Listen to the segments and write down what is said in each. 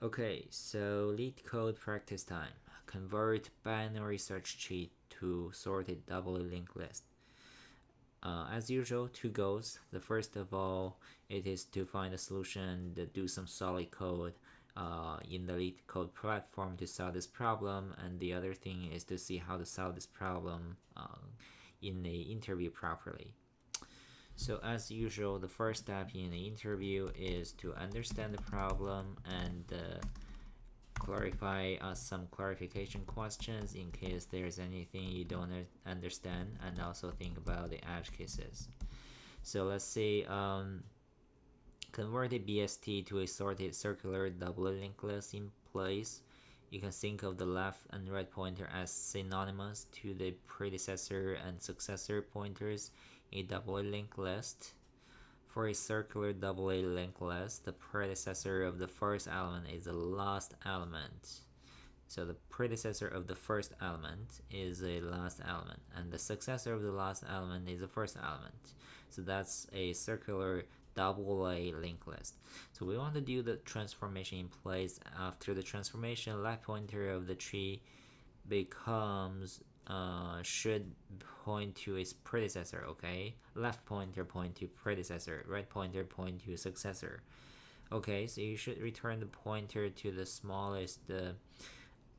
Okay, so Leetcode practice time. Convert binary search tree to sorted doubly linked list. As usual, two goals. The first of all, it is to find a solution that do some solid code in the Leetcode platform to solve this problem, and the other thing is to see how to solve this problem in a interview properly. So as usual, the first step in the interview is to understand the problem and clarify some clarification questions in case there's anything you don't understand, and also think about the edge cases. So let's say convert the BST to a sorted circular double linked list in place. You can think of the left and right pointer as synonymous to the predecessor and successor pointers in a double linked list. For a circular doubly linked list, the predecessor of the first element is the last element. So the predecessor of the first element is a last element, and the successor of the last element is the first element. So that's a circular doubly linked list. So we want to do the transformation in place. After the transformation, left pointer of the tree becomes should point to its predecessor. Okay, left pointer point to predecessor, right pointer point to successor. Okay, so you should return the pointer to the smallest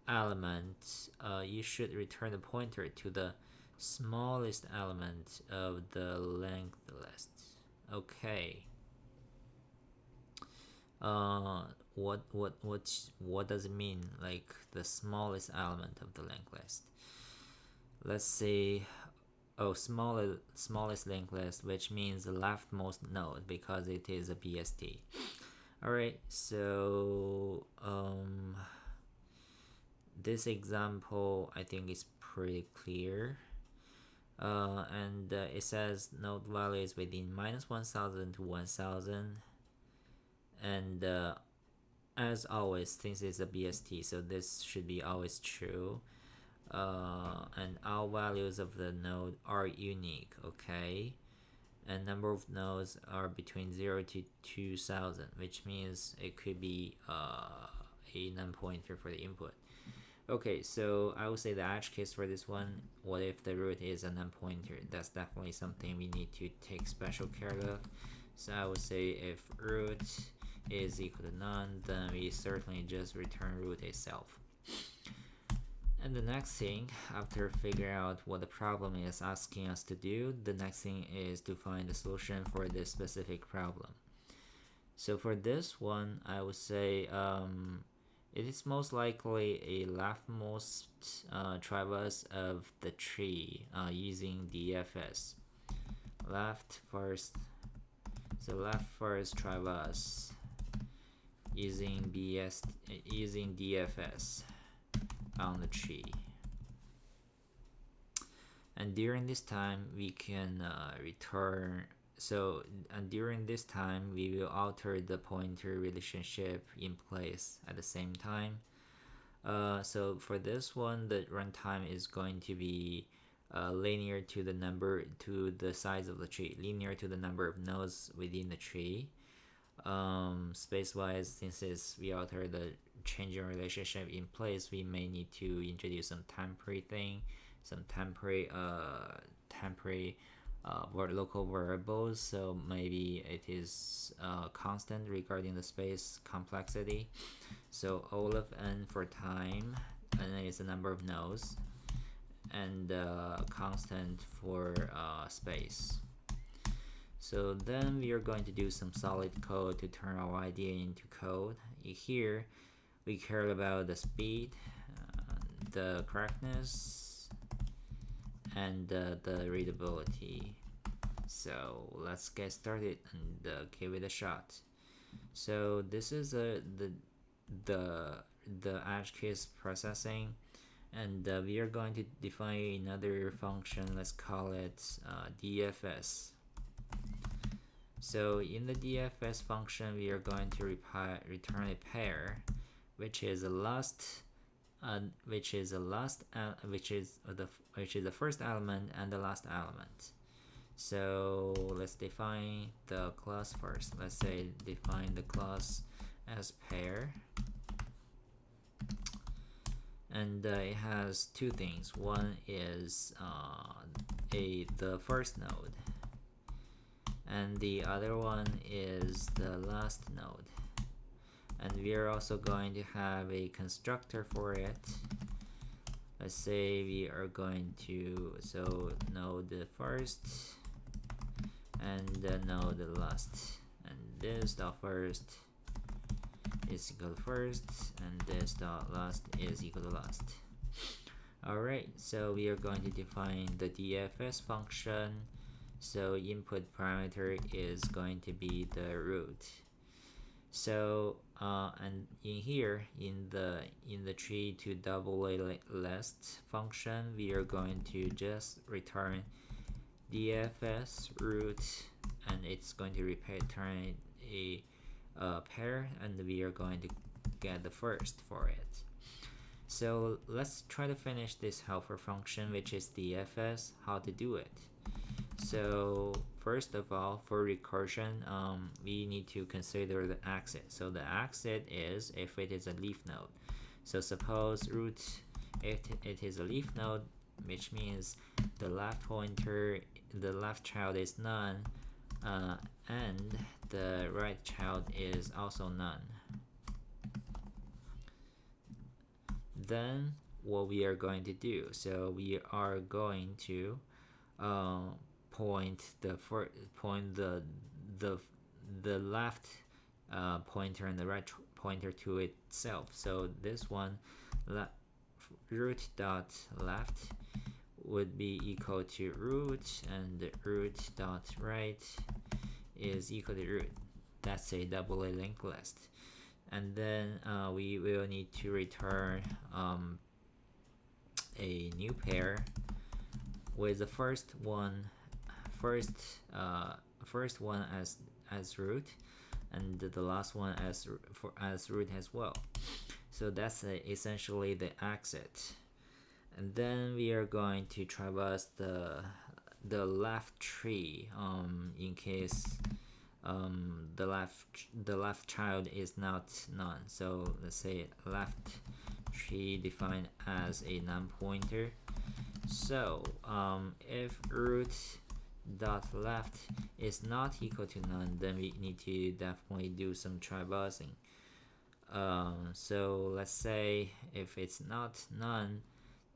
element. You should return the pointer to the smallest element of the linked list. Okay. What does it mean? Like the smallest element of the linked list. Let's say, smallest linked list, which means the leftmost node because it is a BST. All right, so this example I think is pretty clear. And it says node value is within -1000 to 1000, and as always, since it's a BST, so this should be always true. And all values of the node are unique, okay? And number of nodes are between 0 to 2000, which means it could be a non-pointer for the input. Okay, so I would say the edge case for this one, what if the root is a non-pointer? That's definitely something we need to take special care of. So I would say if root is equal to none, then we certainly just return root itself. And the next thing, after figuring out what the problem is asking us to do, the next thing is to find a solution for this specific problem. So for this one, I would say it is most likely a leftmost traverse of the tree using DFS. Left first traverse using DFS on the tree. And during this time we can return, and during this time we will alter the pointer relationship in place at the same time. So for this one, the runtime is going to be linear to the size of the tree, linear to the number of nodes within the tree. Space wise, since we alter the changing relationship in place, we may need to introduce some temporary local variables. So maybe it is constant regarding the space complexity. So O of n for time, n is the number of nodes, and constant for space. So then we are going to do some solid code to turn our idea into code. Here we care about the speed, the correctness, and the readability. So let's get started and give it a shot. So this is the edge case processing, and we are going to define another function. Let's call it DFS. So in the DFS function, we are going to return a pair, which is the first element and the last element. So let's define the class first. Let's say define the class as pair, and it has two things. One is the first node, and the other one is the last node. And we are also going to have a constructor for it. Let's say we are going to node the first and node the last, and this dot first is equal to first, and this dot last is equal to last. Alright, so we are going to define the DFS function. So input parameter is going to be the root. So and in here, in the tree to Doubly list function, we are going to just return DFS root, and it's going to return a pair, and we are going to get the first for it. So let's try to finish this helper function, which is DFS, how to do it. So first of all, for recursion, we need to consider the exit. So the exit is if it is a leaf node. So suppose root, if it is a leaf node, which means the left pointer, the left child is none, and the right child is also none. Then what we are going to do, so we are going to point the left pointer and the right pointer to itself. So this one, root dot left would be equal to root, and the root dot right is equal to root. That's a Doubly linked list. And then we will need to return a new pair with the first one as root, and the last one as root as well. So that's essentially the exit. And then we are going to traverse the left tree in case the left child is not none. So let's say left tree defined as a non-pointer. So if root dot left is not equal to none, then we need to definitely do some traversing. So let's say if it's not none,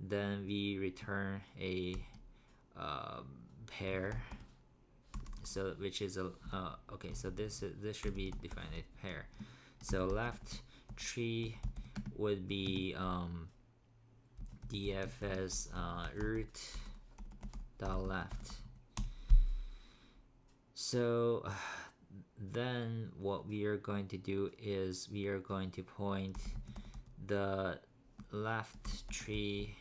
then we return a pair. So which is a okay, so this should be defined as pair. So left tree would be DFS root dot left. So then what we are going to do is we are going to point the left tree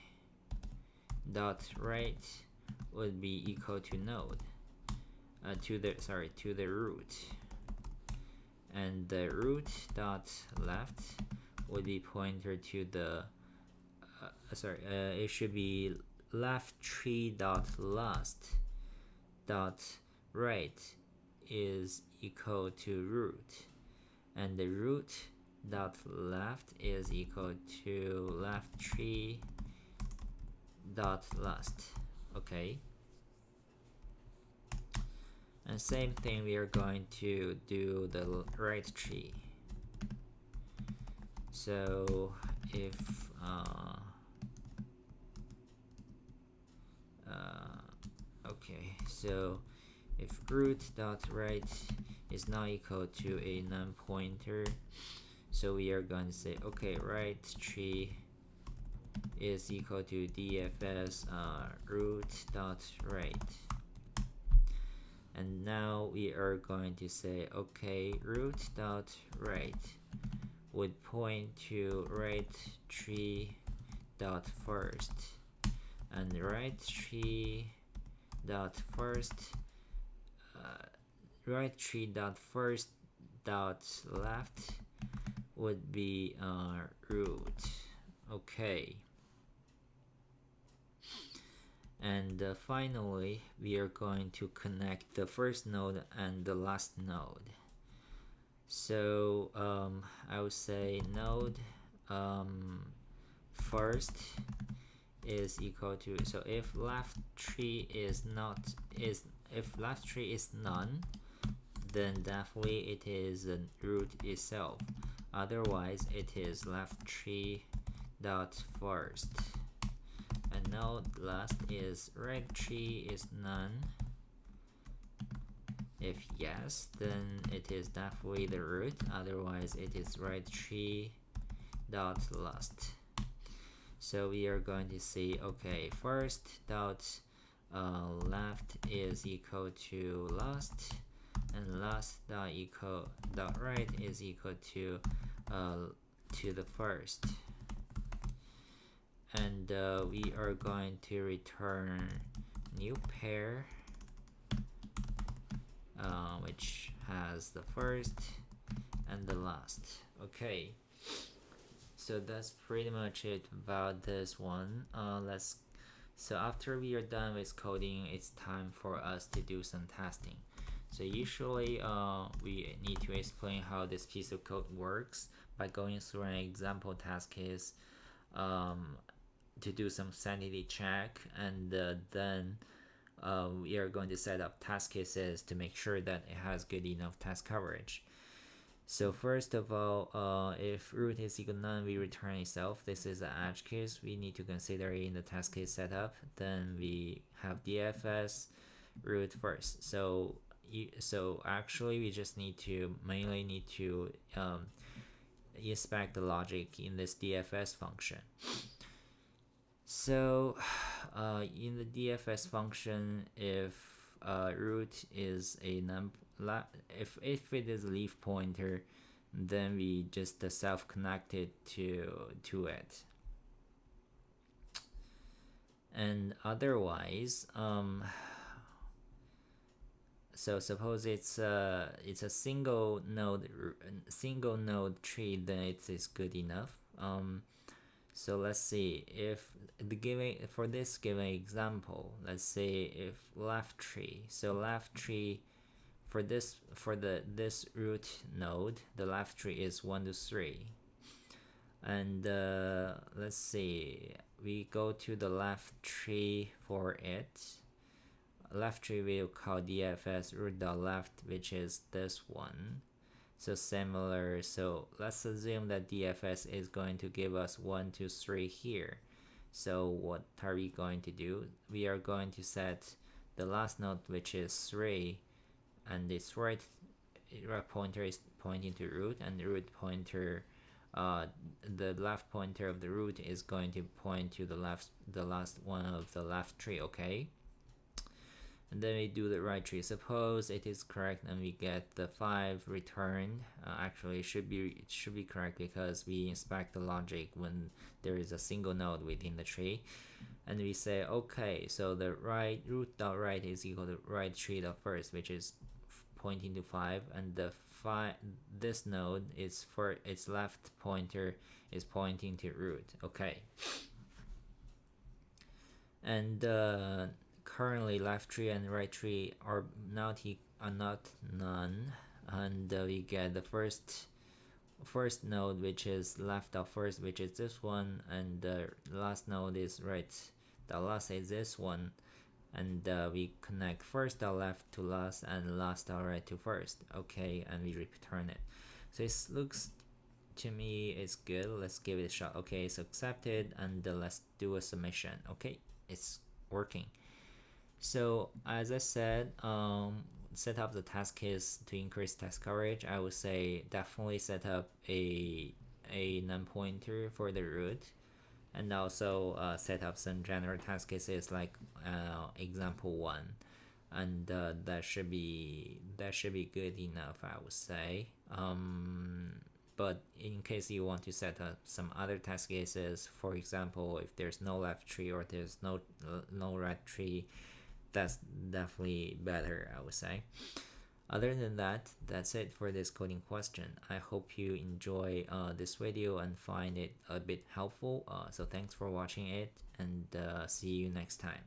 dot right would be equal to node to the root, and the root dot left would be pointer to the it should be left tree dot last dot right is equal to root, and the root dot left is equal to left tree dot last. Okay, and same thing, we are going to do the right tree. So if okay, so if root dot right is not equal to a non-pointer, so we are going to say okay, right tree is equal to DFS root dot right. And now we are going to say okay, root dot right would point to right tree dot first, and right tree dot first right tree dot first dot left would be root. Okay, and finally we are going to connect the first node and the last node. So I would say node first is equal to, so if left tree is not is if left tree is none, then definitely it is the root itself. Otherwise it is left tree dot first. And now last is right tree is none. If yes, then it is definitely the root. Otherwise it is right tree dot last. So we are going to see, okay, first dot left is equal to last, and last dot right is equal to the first. And we are going to return new pair, which has the first and the last. Okay, so that's pretty much it about this one. So after we are done with coding, it's time for us to do some testing. So usually we need to explain how this piece of code works by going through an example test case to do some sanity check, and then we are going to set up test cases to make sure that it has good enough test coverage. So first of all, if root is equal to none, we return itself. This is an edge case we need to consider in the test case setup. Then we have DFS root first. So actually we just mainly need to inspect the logic in this DFS function. So in the DFS function, if root is a if it is a leaf pointer, then we just self-connect it to it. And otherwise, so suppose it's a single node tree, then it is good enough. So let's see, if for this given example, let's say if left tree, so left tree for this root node, the left tree is 1 to 3, and let's see, we go to the left tree for it. Left tree we'll call DFS root.left, which is this one. So similar, so let's assume that DFS is going to give us 1 to 3 here. So what are we going to do? We are going to set the last node, which is 3, and its right pointer is pointing to root, and the root pointer, the left pointer of the root is going to point to the last one of the left tree. Okay. And then we do the right tree. Suppose it is correct and we get the 5 returned. Actually it should be correct because we inspect the logic when there is a single node within the tree. And we say, okay, so the right root.right is equal to right tree dot first, which is pointing to 5, and this node is for its left pointer is pointing to root. Okay. And currently left tree and right tree are not none, and we get the first node, which is left dot first, which is this one, and the last node is right dot last is this one, and we connect first dot left to last and last dot right to first. Okay, and we return it. So it looks to me it's good. Let's give it a shot. Okay, it's accepted, and let's do a submission. Okay, it's working. So as I said, set up the test case to increase test coverage. I would say definitely set up a none pointer for the root, and also set up some general test cases like example 1, and that should be good enough, I would say. But in case you want to set up some other test cases, for example, if there's no left tree or there's no right tree, that's definitely better, I would say. Other than that, that's it for this coding question. I hope you enjoy this video and find it a bit helpful. So thanks for watching it, and see you next time.